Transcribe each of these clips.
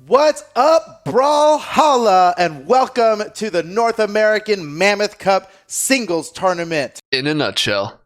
What's up, Brawlhalla, and welcome to the North American Mammoth Cup Singles Tournament. In a nutshell.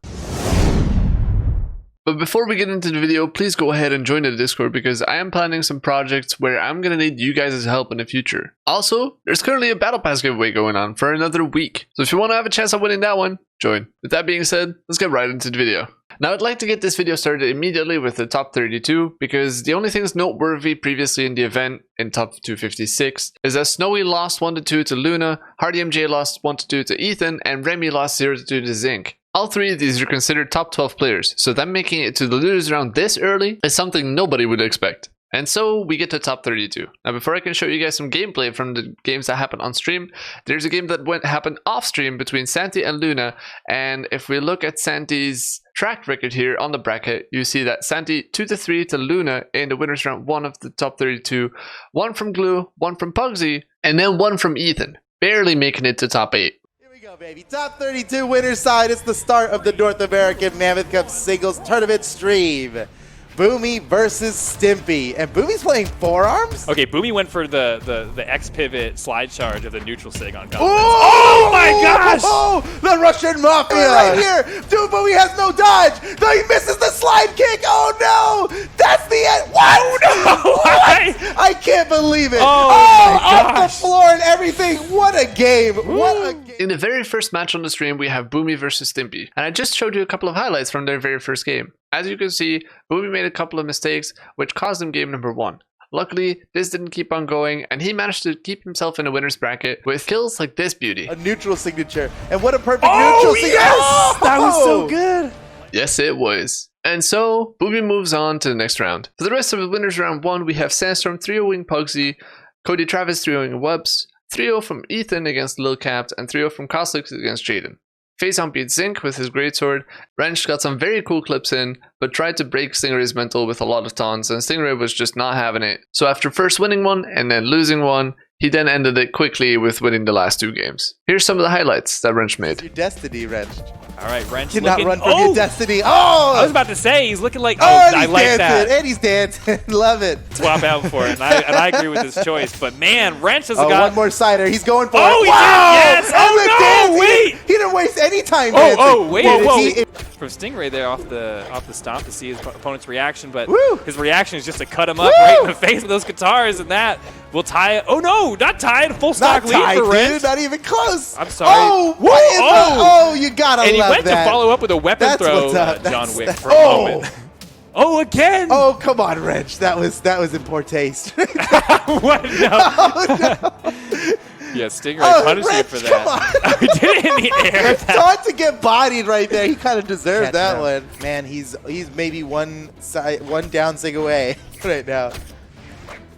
But before we get into the video, please go ahead and join the Discord because I am planning some projects where I'm going to need you guys' help in the future. Also, there's currently a Battle Pass giveaway going on for another week. So if you want to have a chance of winning that one, join. With that being said, let's get right into the video. Now I'd like to get this video started immediately with the top 32 because the only things noteworthy previously in the event in top 256 is that Snowy lost 1-2 to Luna, Hardymj lost 1-2 to Ethan, and Remmy lost 0-2 to Zinquer. All three of these are considered top 12 players, so them making it to the losers round this early is something nobody would expect. And so we get to top 32. Now before I can show you guys some gameplay from the games that happened on stream, there's a game that happened off stream between Santy and Luna, and if we look at Santy's track record here on the bracket, you see that Santy 2-3 to Luna in the winners round 1 of the top 32, 1 from Glue, 1 from Pugsyxd, and then 1 from Ethan, barely making it to top 8. Here we go, baby. Top 32 winners side. It's the start of the North American Mammoth Cup Singles Tournament stream. Boomie versus Stimpy, and Boomie's playing forearms? Okay, Boomie went for the X pivot slide charge of the neutral sig on Cosolix. Oh my gosh! Oh, the Russian Mafia right here! Dude, Boomie has no dodge! No, he misses the slide kick! Oh no! That's the end! What? Oh no! What? I can't believe it! Oh my off the floor and everything! What a game! What a game! In the very first match on the stream, we have Boomie versus Stimpy, and I just showed you a couple of highlights from their very first game. As you can see, Boomie made a couple of mistakes, which caused him game number 1. Luckily, this didn't keep on going, and he managed to keep himself in a winner's bracket with kills like this beauty. A neutral signature, and what a perfect neutral signature! Yes! That was so good! Yes, it was. And so, Boomie moves on to the next round. For the rest of the winners round 1, we have Sandstorm 3-0ing Pugsyxd, Cody Travis 3-0ing Webs, 3-0 from Ethan against Lil Capped, and 3-0 from Cosolix against Jaeyun. Phazon beat Zinquer with his greatsword. Wrench got some very cool clips in, but tried to break Stingray's mental with a lot of taunts, and Stingray was just not having it. So after first winning one and then losing one, he then ended it quickly with winning the last 2 games. Here's some of the highlights that Wrench made. Your destiny, Wrench. All right, Wrench Cannot looking... run from your destiny. Oh! I was about to say, he's looking like... Oh, I like dancing, that. And he's dancing. Love it. Swap out for it, and I agree with his choice. But man, Wrench has got... one more cider. He's going for it. Oh, he wow! did! Yes! Oh, no! Wait! He didn't waste any time dancing. Oh, wait! Whoa. From Stingray there off the stomp to see his opponent's reaction, but Woo! his reaction is just to cut him up right in the face with those guitars, and that will tie it. Oh no, not tied. Full stock lead for Wrench. Dude, not even close. I'm sorry. Oh, what is oh, you gotta love that. And he went to follow up with a weapon throw, John Wick, for a moment. Oh, again! Oh, come on, Wrench. That was in poor taste. What? No. Oh, no. Yeah, Stingray punished you for that. He did it in the air. Thought to get bodied right there. He kind of deserved that one. Man, he's maybe one down sig away right now.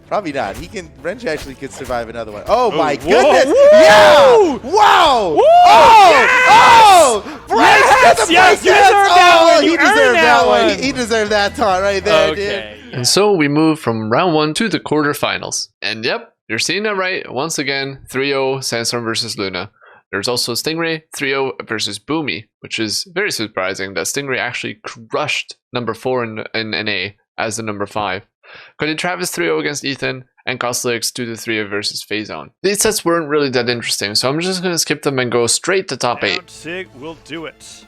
Probably not. Wrench actually could survive another one. Oh my goodness! Woo! Yeah! Wow! Woo! Oh! Yes! Oh! Bryce Yes! You deserved that one. He You deserved earned that one. one. He deserved that taunt right there, Okay. dude. And so we move from round 1 to the quarterfinals. And yep, you're seeing that right. Once again, 3-0 Sandstorm versus Luna. There's also Stingray 3-0 versus Boomie, which is very surprising that Stingray actually crushed number 4 in NA as the number 5. Cody Travis 3-0 against Ethan, and Cosolix 2-3 versus Phazon. These sets weren't really that interesting, so I'm just going to skip them and go straight to top 8. Sig will do it.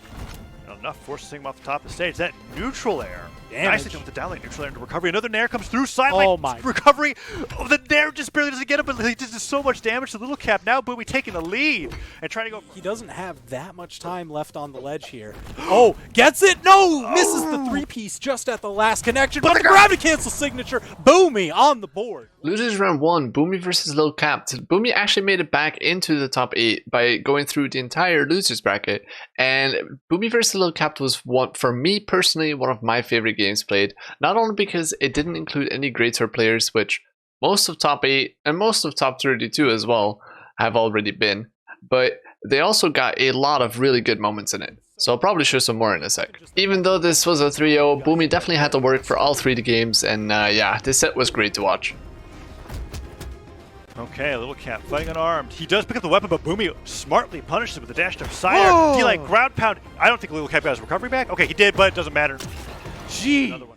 Enough forcing him off the top of the stage. That neutral air. Nicely done with the down lane. Neutral air into recovery. Another nair comes through. Side lane recovery. Oh, the nair just barely doesn't get it, but he just does so much damage to Lil Capped. Now Boomie taking the lead and trying to go. He doesn't have that much time left on the ledge here. Oh, gets it? No! Misses the 3-piece just at the last connection, but the gravity cancel signature. Boomie on the board. Losers round 1, Boomie versus Lil Capped. Boomie actually made it back into the top 8 by going through the entire losers bracket, and Boomie versus Lil Capped was, for me personally, one of my favorite games played, not only because it didn't include any greatsword players, which most of top 8 and most of top 32 as well have already been, but they also got a lot of really good moments in it. So I'll probably show some more in a sec. Even though this was a 3-0, Boomie definitely had to work for all 3 games, and yeah, this set was great to watch. Okay, Lil Capped fighting unarmed. He does pick up the weapon, but Boomie smartly punishes him with a dash to cider. He like ground pound. I don't think Lil Capped got his recovery back. Okay, he did, but it doesn't matter. Gee. Another one.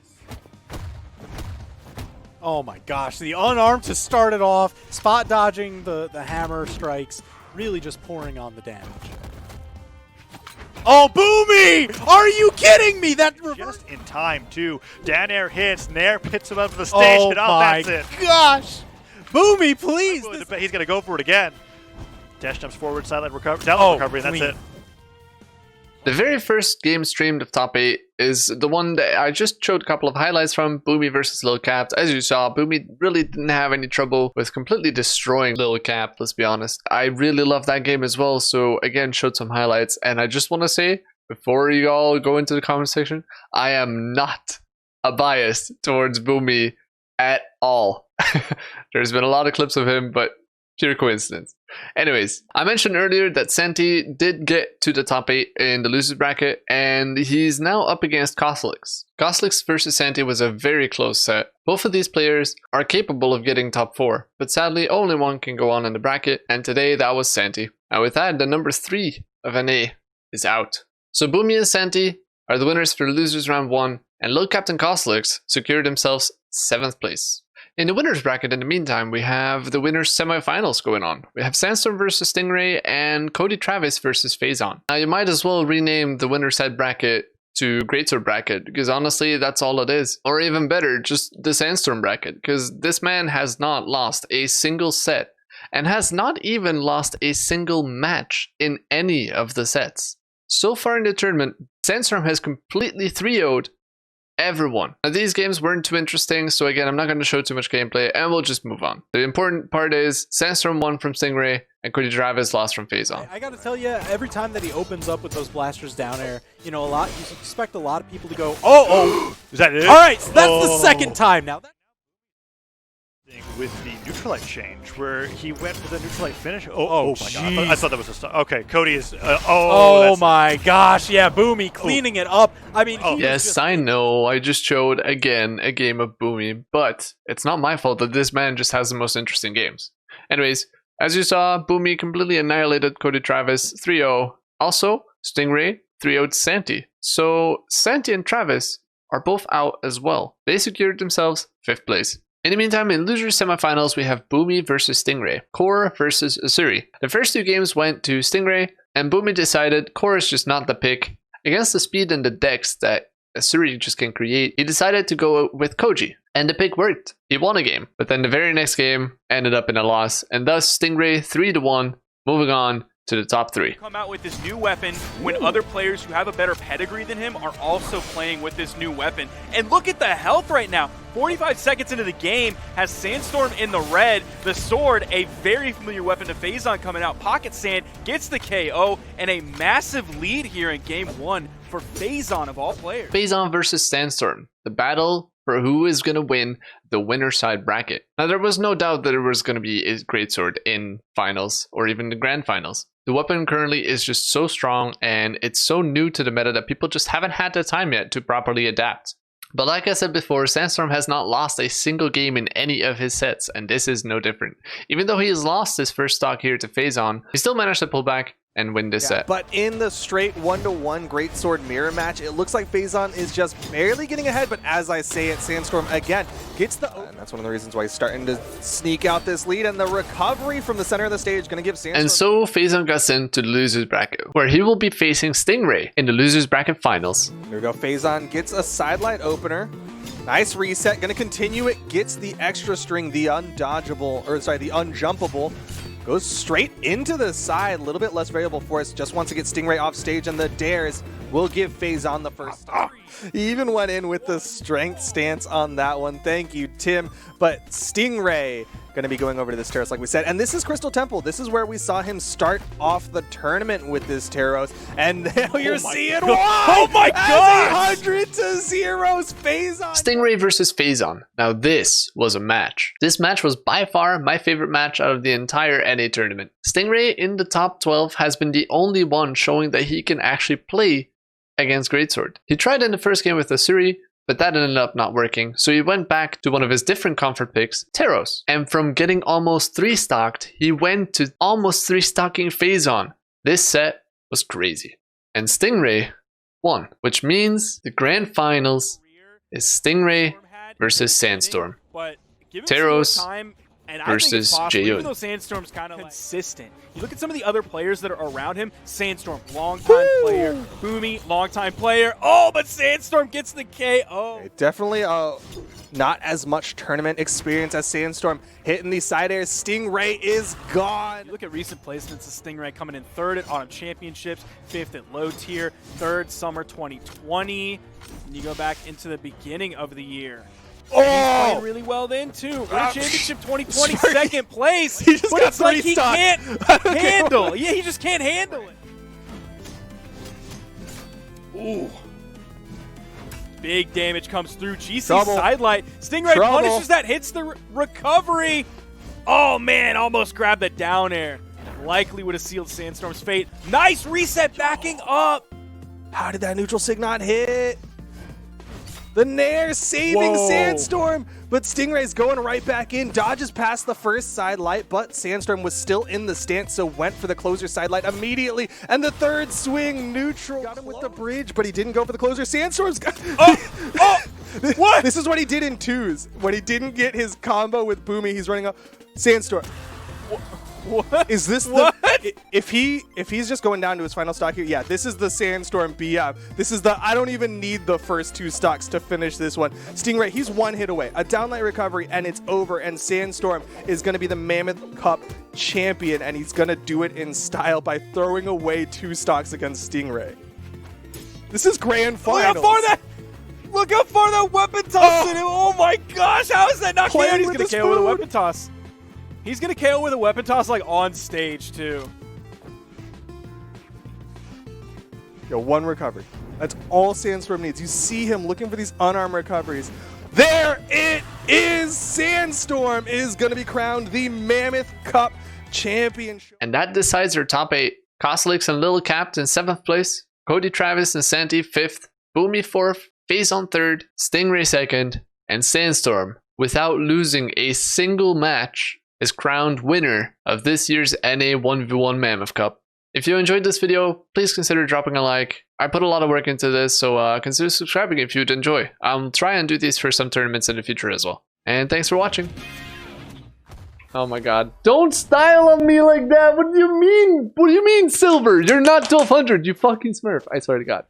Oh my gosh, the unarmed to start it off, spot dodging the hammer strikes, really just pouring on the damage. Oh, Boomie! Are you kidding me? That just in time, too. Down air hits, Nair pits him up to the stage, oh and my that's it. gosh! Boomie, please! He's going to go for it again. Dash jumps forward, sideline recovery, down recovery, and that's it. The very first game streamed of top 8 is the one that I just showed a couple of highlights from, Boomie versus Lil Capped. As you saw, Boomie really didn't have any trouble with completely destroying Lil Capped, let's be honest. I really love that game as well, so again, showed some highlights. And I just want to say, before you all go into the comment section, I am not a bias towards Boomie at all. There's been a lot of clips of him, but pure coincidence. Anyways, I mentioned earlier that Santy did get to the top 8 in the losers bracket, and he's now up against Cosolix. Cosolix versus Santy was a very close set. Both of these players are capable of getting top 4, but sadly only one can go on in the bracket, and today that was Santy. And with that, the number 3 of NA is out. So Boomie and Santy are the winners for losers round 1, and Lil Capped and Cosolix secured themselves 7th place. In the winners bracket, in the meantime, we have the winners semifinals going on. We have Sandstorm versus Sting Ray and Cody Travis versus Phazon. Now you might as well rename the winners side bracket to Greatsword bracket, because honestly that's all it is. Or even better, just the Sandstorm bracket, because this man has not lost a single set and has not even lost a single match in any of the sets. So far in the tournament, Sandstorm has completely 3-0'd everyone. Now these games weren't too interesting, so again I'm not going to show too much gameplay and we'll just move on. The important part is Sandstorm won from Sting Ray and Cody Travis lost from Phazon. I gotta tell you, every time that he opens up with those blasters down air, you know, you expect a lot of people to go, oh, is that it? Alright, so that's the second time now. With the neutralite change, where he went with a neutralite finish. Oh my god! I thought that was a stun. Okay, Cody is. Oh my gosh! Yeah, Boomie cleaning it up. I mean, yes, I know. I just showed again a game of Boomie, but it's not my fault that this man just has the most interesting games. Anyways, as you saw, Boomie completely annihilated Cody Travis 3-0. Also, Sting Ray 3-0'd Santy. So Santy and Travis are both out as well. They secured themselves 5th place. In the meantime, in losers semifinals, we have Boomie versus Sting Ray, Core versus Asuri. The first 2 games went to Sting Ray, and Boomie decided Core is just not the pick. Against the speed and the dex that Asuri just can create, he decided to go with Koji, and the pick worked. He won a game, but then the very next game ended up in a loss, and thus Sting Ray 3-1, moving on to the top 3. Come out with this new weapon when other players who have a better pedigree than him are also playing with this new weapon. And look at the health right now. 45 seconds into the game, has Sandstorm in the red. The sword, a very familiar weapon to Phazon coming out. Pocket Sand gets the KO, and a massive lead here in game 1 for Phazon of all players. Phazon versus Sandstorm, the battle for who is going to win the winner side bracket. Now there was no doubt that there was going to be a greatsword in finals or even the grand finals. The weapon currently is just so strong and it's so new to the meta that people just haven't had the time yet to properly adapt. But like I said before, Sandstorm has not lost a single game in any of his sets, and this is no different. Even though he has lost his first stock here to Phazon, he still managed to pull back and win this set. But in the straight 1-to-1 Greatsword mirror match, it looks like Phazon is just barely getting ahead, but as I say it, Sandstorm again gets the... And that's one of the reasons why he's starting to sneak out this lead, and the recovery from the center of the stage going to give Sandstorm... And so Phazon gets into the losers bracket, where he will be facing Sting Ray in the losers bracket finals. Here we go, Phazon gets a sidelight opener. Nice reset, going to continue it, gets the extra string, the undodgeable, or sorry, the unjumpable. Goes straight into the side, a little bit less variable for us. Just wants to get Sting Ray off stage, and the dares will give Phazon the first. He even went in with the strength stance on that one. Thank you, Tim. But Sting Ray going to be going over to this Teros, like we said. And this is Crystal Temple. This is where we saw him start off the tournament with this Teros. And now you're seeing why! Oh my god! 100-0 Phazon! Sting Ray versus Phazon. Now this was a match. This match was by far my favorite match out of the entire NA tournament. Sting Ray in the top 12 has been the only one showing that he can actually play against Greatsword. He tried in the first game with Asuri, but that ended up not working, so he went back to one of his different comfort picks, Teros. And from getting almost 3-stocked, he went to almost 3-stocking Phazon. This set was crazy. And Sting Ray won, which means the grand finals is Sting Ray versus Sandstorm. But Give him some more Teros time. And I versus think it's possible, Jaeyun. even though Sandstorm's kind of consistent. You look at some of the other players that are around him. Sandstorm, long-time player. Boomie, long-time player. Oh, but Sandstorm gets the KO. Definitely not as much tournament experience as Sandstorm hitting these side airs. Stingray is gone. You look at recent placements of Stingray coming in 3rd at Autumn Championships, 5th at Low Tier, 3rd Summer 2020. And you go back into the beginning of the year. Oh! He's playing really well then, too. Winter Championship 2020, Sorry. 2nd place. He just but got it's like 3 he stock. can't handle. Yeah, he just can't handle it. Ooh. Big damage comes through. GC Trouble. sidelight. Stingray Trouble. punishes that, hits the recovery. Oh, man, almost grabbed the down air. Likely would have sealed Sandstorm's fate. Nice reset, backing up. How did that neutral sig not hit? The Nair saving Whoa. Sandstorm, but Stingray's going right back in. Dodges past the first side light, but Sandstorm was still in the stance, so went for the closer side light immediately. And the 3rd swing neutral. Got him with the bridge, but he didn't go for the closer. Sandstorm's got... What? This is what he did in 2s. When he didn't get his combo with Boomie, he's running up. Sandstorm. What? Is this What? if he's just going down to his final stock here? Yeah, this is the Sandstorm BF. This is the I don't even need the first 2 stocks to finish this one. Stingray, he's 1 hit away, a downlight recovery, and it's over. And Sandstorm is going to be the Mammoth Cup champion, and he's going to do it in style by throwing away 2 stocks against Stingray. This is grand finals. Look how far that weapon toss hit him. Oh my gosh, how is that not KO? Playing He's with going his to KO with a food. weapon toss. He's going to KO with a weapon toss like on stage too. Yo, 1 recovery. That's all Sandstorm needs. You see him looking for these unarmed recoveries. There it is! Sandstorm is going to be crowned the Mammoth Cup champion. And that decides our top 8. Cosolix and Lil Capped in 7th place. Cody Travis and Santy 5th. Boomie 4th. Phazon 3rd. Stingray 2nd. And Sandstorm, without losing a single match, is crowned winner of this year's NA 1v1 Mammoth Cup. If you enjoyed this video, please consider dropping a like. I put a lot of work into this, so consider subscribing if you'd enjoy. I'll try and do these for some tournaments in the future as well. And thanks for watching. Oh my god. Don't style on me like that! What do you mean? What do you mean, Silver? You're not 1200, you fucking smurf. I swear to god.